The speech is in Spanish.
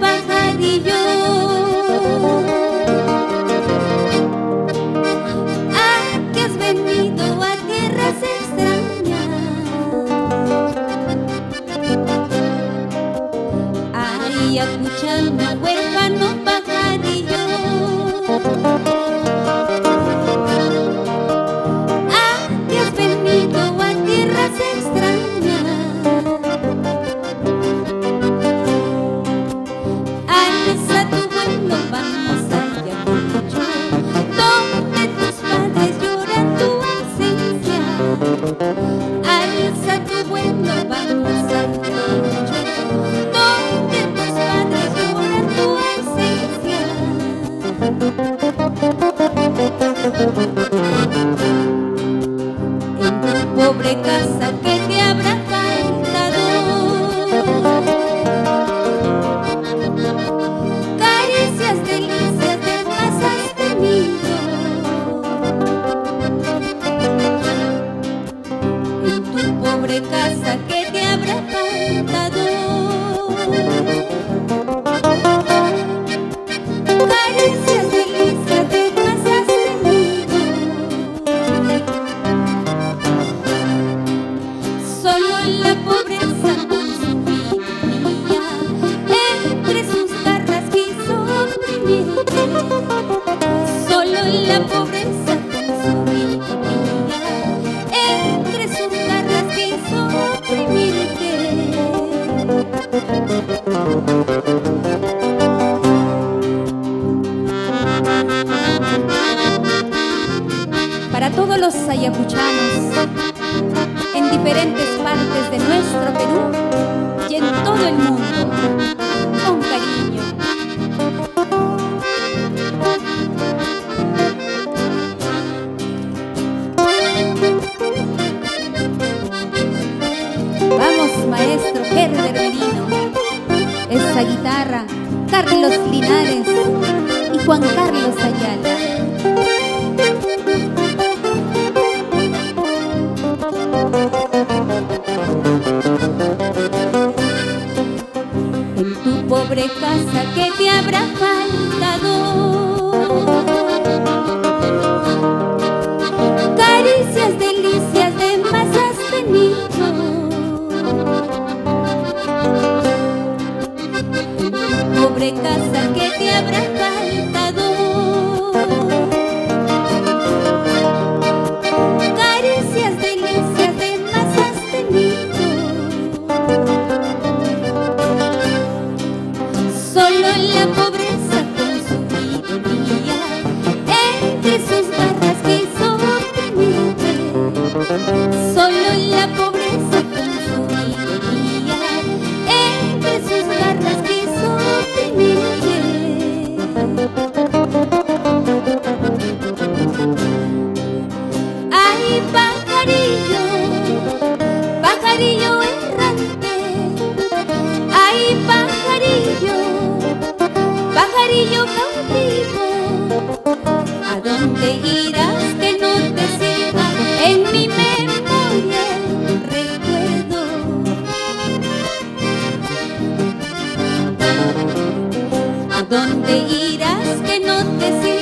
pajarillo. ¿A qué has venido a tierras extrañas? Ay, escuchando al huérfano pajarillo. Alza tu vuelo, vamos al rancho, donde tus padres lloran tu ausencia. En tu pobre casa que te habrá faltado caricias, delicias de más has tenido. Pobre casa que te habrá faltado caricias, delicias de más has tenido. Solo la pobreza consumía, entre sus garras quiso oprimirte. Solo la pobreza consumía, entre sus garras quiso oprimirte. Para todos los ayacuchanos en diferentes partes de nuestro Perú y en todo el mundo, con cariño. Vamos, maestro Herbert Merino, esa guitarra, Carlos Linares y Juan Carlos Ayala. En tu pobre casa que te habrá faltado caricias, delicias de más has tenido. Pobre casa que te habrá faltado caricias, delicias de más has tenido. Solo la pobreza consumía, entre sus garras quiso oprimirte. Solo la pobreza consumía, entre sus garras quiso oprimirte. Ay, pajarillo, pajarillo errante. Ay, pajarillo, pajarillo cautivo. ¿A dónde irás que no te siga en mi memoria el recuerdo? ¿A dónde irás que no te siga